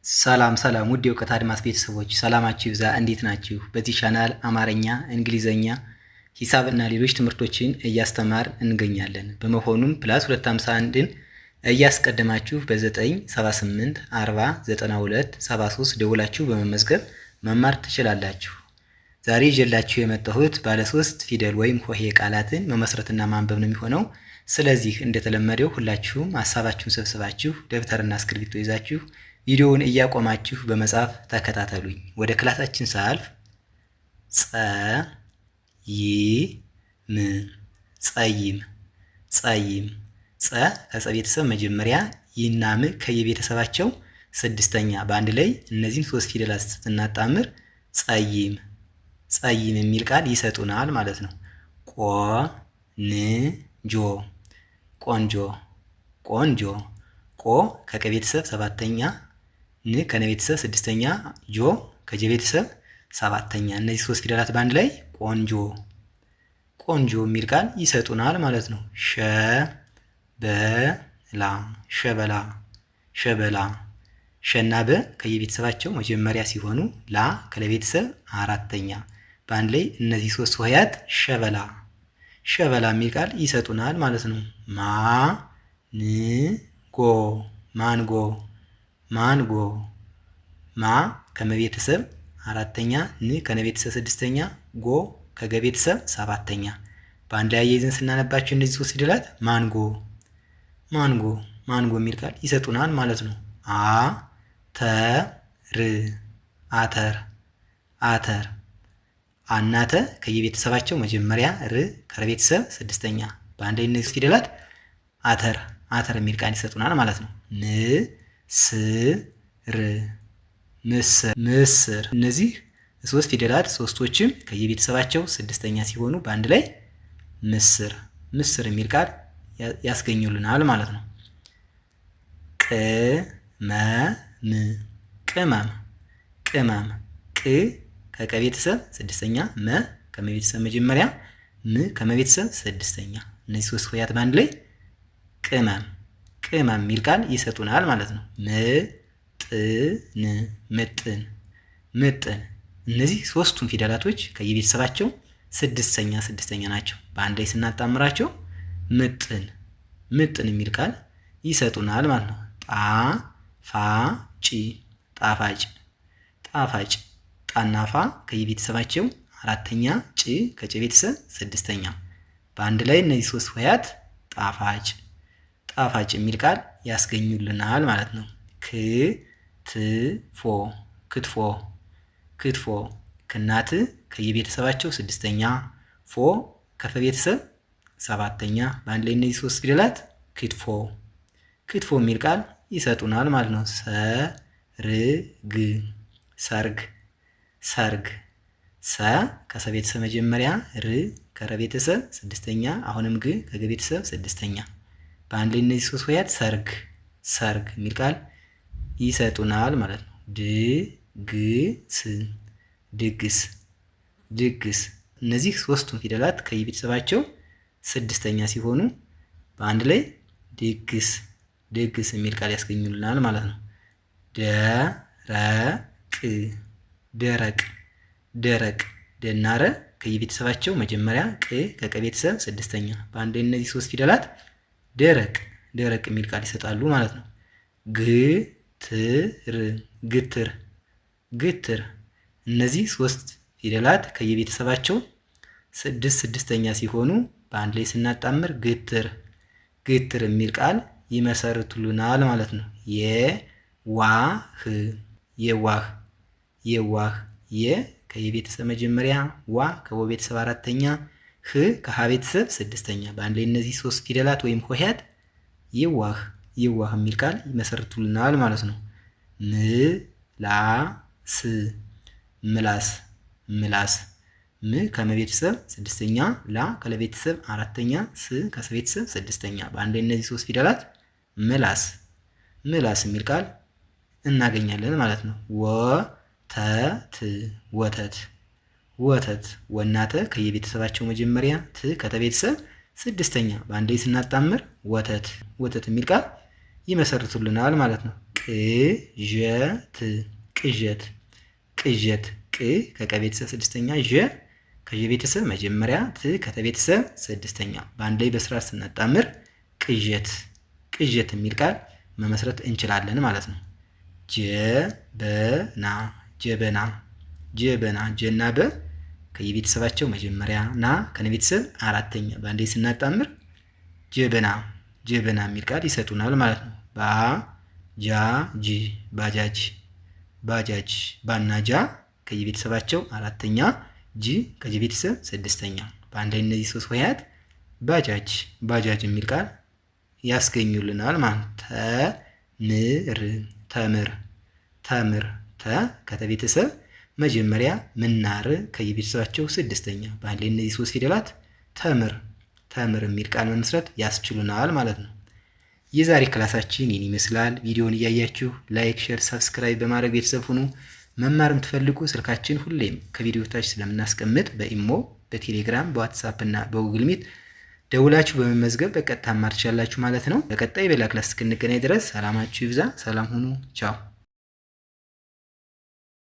ሰላም ውድ የእውቀት አድማስ ቤተሰቦች ሰላማችሁ ይብዛ። እንዴት ናችሁ? በዚህ ቻናል አማርኛ፣ እንግሊዘኛ፣ ሂሳብ እና ሌሎች ትምህርቶችን እያስተማር እንገኛለን። በመሆኑም ፕላስ 251ን እያስቀደማችሁ በ978 40 92 73 ደውላችሁ በመመዝገብ መማር ትችላላችሁ። ዛሬ ይዤላችሁ የመጣሁት ባለ 3 ፊደል ወይም ሆሄ ቃላትን መመስረትና ማንበብ ነው የሚሆነው። ስለዚህ እንደተለመደው ሁላችሁም ሀሳባችሁን ሰብስባችሁ ደብተርና እስክሪብቶ ይዛችሁ ቪዲዮውን እያቆማችሁ በመጻፍ ተከታተሉኝ። ወደ ክላሳችን ሳልፍ ጸይም ጸ ከጸ ቤተሰብ መጀመሪያ ይና ም ከየቤተሰባቸው ስድስተኛ በአንድ ላይ እነዚህን ሶስት ፊደላት ስናጣምር ጸይም የሚል ቃል ይሰጡናል ማለት ነው። ቆንጆ ቆ ከቀ ቤተሰብ ሰባተኛ ን ከነ ቤተሰብ ስድስተኛ ጆ ከጀ ቤተሰብ ሰባተኛ እነዚህ ሶስት ፊደላት በአንድ ላይ ቆንጆ የሚል ቃል ይሰጡናል ማለት ነው። ሸበላ ሸና በ ከየቤተሰባቸው መጀመሪያ ሲሆኑ ላ ከለቤተሰብ አራተኛ በአንድ ላይ እነዚህ ሶስት ሆሄያት ሸበላ የሚል ቃል ይሰጡናል ማለት ነው። ማንጎ ማ ከመቤተሰብ አራተኛ ን ከነቤተሰብ ስድስተኛ ጎ ከገቤተሰብ ሰባተኛ በአንድ ላይ አያይዘን ስናነባቸው እነዚህ ሶስት ፊደላት ማንጎ የሚል ቃል ይሰጡናል ማለት ነው። አተር አናተ ከየቤተሰባቸው መጀመሪያ ር ከቤተሰብ ስድስተኛ በአንድ ላይ እነዚህ ፊደላት አተር የሚል ቃል ይሰጡናል ማለት ነው። ምስር እነዚህ ሶስት ፊደላት ሶስቶችም ከየቤተሰባቸው ስድስተኛ ሲሆኑ በአንድ ላይ ምስር የሚል ቃል ያስገኙልናል ማለት ነው። ቅመም ቅ ከቀ ቤተሰብ ስድስተኛ መ ከመቤተሰብ መጀመሪያ ም ከመቤተሰብ ስድስተኛ እነዚህ ሶስት ሆሄያት በአንድ ላይ ቅመም የሚል ቃል ይሰጡናል ማለት ነው። ምጥን እነዚህ ሶስቱም ፊደላቶች ከየቤተሰባቸው ስድስተኛ ናቸው። በአንድ ላይ ስናጣምራቸው ምጥን የሚል ቃል ይሰጡናል ማለት ነው። ጣፋጭ ጣና ፋ ከየቤተሰባቸው አራተኛ ጭ ከጨ ቤተሰብ ስድስተኛ በአንድ ላይ እነዚህ ሶስት ሆሄያት ጣፋጭ የሚል ቃል ያስገኙልናል ማለት ነው። ክትፎ ከናት ከየቤተሰባቸው ስድስተኛ ፎ ከፈ ቤተሰብ ሰባተኛ በአንድ ላይ እነዚህ ሶስት ፊደላት ክትፎ የሚል ቃል ይሰጡናል ማለት ነው። ሰርግ ሰ ከሰ ቤተሰብ መጀመሪያ ር ከረ ቤተሰብ ስድስተኛ አሁንም ግ ከገ ቤተሰብ ስድስተኛ በአንድ ላይ እነዚህ ሶስት ሆሄያት ሰርግ የሚል ቃል ይሰጡናል ማለት ነው። ድግስ እነዚህ ሶስቱም ፊደላት ከየቤተሰባቸው ስድስተኛ ሲሆኑ በአንድ ላይ ድግስ የሚል ቃል ያስገኙልናል ማለት ነው። ደረቅ ደናረ ከየቤተሰባቸው መጀመሪያ ቅ ከቀ ቤተሰብ ስድስተኛ በአንድ ላይ እነዚህ ሶስት ፊደላት ደረቅ የሚል ቃል ይሰጣሉ ማለት ነው። ግትር እነዚህ ሶስት ፊደላት ከየቤተሰባቸው ስድስተኛ ሲሆኑ በአንድ ላይ ስናጣምር ግትር የሚል ቃል ይመሰርቱልናል ማለት ነው። የዋህ ከየቤተሰብ መጀመሪያ ዋ ከወ ቤተሰብ አራተኛ ህ ከሀ ቤተሰብ ስድስተኛ በአንድ ላይ እነዚህ ሶስት ፊደላት ወይም ሆሄያት የዋህ የሚል ቃል ይመሰርቱልናል ማለት ነው። ምላስ ም ከመቤተሰብ ስድስተኛ ላ ከለቤተሰብ አራተኛ ስ ከሰቤተሰብ ስድስተኛ በአንድ ላይ እነዚህ ሶስት ፊደላት ምላስ የሚል ቃል እናገኛለን ማለት ነው። ወተት ወናተ ከየቤተሰባቸው መጀመሪያ ት ከተቤተሰብ ስድስተኛ በአንድ ላይ ስናጣምር ወተት የሚል ቃል ይመሰርቱልናል ማለት ነው። ቅዠት ቅዠት ቅዠት ቅ ከቀ ቤተሰብ ስድስተኛ፣ ዠ ከዠ ቤተሰብ መጀመሪያ፣ ት ከተ ቤተሰብ ስድስተኛ በአንድ ላይ በስርዓት ስናጣምር ቅዠት ቅዠት የሚል ቃል መመስረት እንችላለን ማለት ነው። ጀበና ጀበና ጀበና ጀና በ ከየቤተሰባቸው መጀመሪያ፣ ና ከነ ቤተሰብ አራተኛ በአንድ ላይ ስናጣምር ጀበና ጀበና የሚል ቃል ይሰጡናል ማለት ነው። ባጃጅ ባጃጅ ባጃጅ ባና ጃ ከየቤተሰባቸው አራተኛ፣ ጂ ከየቤተሰብ ስድስተኛ በአንድ ላይ እነዚህ ሶስት ሆሄያት ባጃጅ ባጃጅ የሚል ቃል ያስገኙልናል ማለት ነው። ተምር ተምር ተ ከተቤተሰብ መጀመሪያ፣ ምናር ከየቤተሰባቸው ስድስተኛ በአንድ ላይ እነዚህ ሶስት ፊደላት ተምር ተምር የሚል ቃል መመስረት ያስችሉናል ማለት ነው። የዛሬ ክላሳችን ይህን ይመስላል። ቪዲዮውን እያያችሁ ላይክ፣ ሼር፣ ሰብስክራይብ በማድረግ ቤተሰብ ሁኑ። መማር የምትፈልጉ ስልካችን ሁሌም ከቪዲዮ ታች ስለምናስቀምጥ በኢሞ፣ በቴሌግራም፣ በዋትሳፕ እና በጉግል ሚት ደውላችሁ በመመዝገብ በቀጥታ መማር ትችላላችሁ ማለት ነው። በቀጣይ በሌላ ክላስ እስክንገናኝ ድረስ ሰላማችሁ ይብዛ። ሰላም ሁኑ። ቻው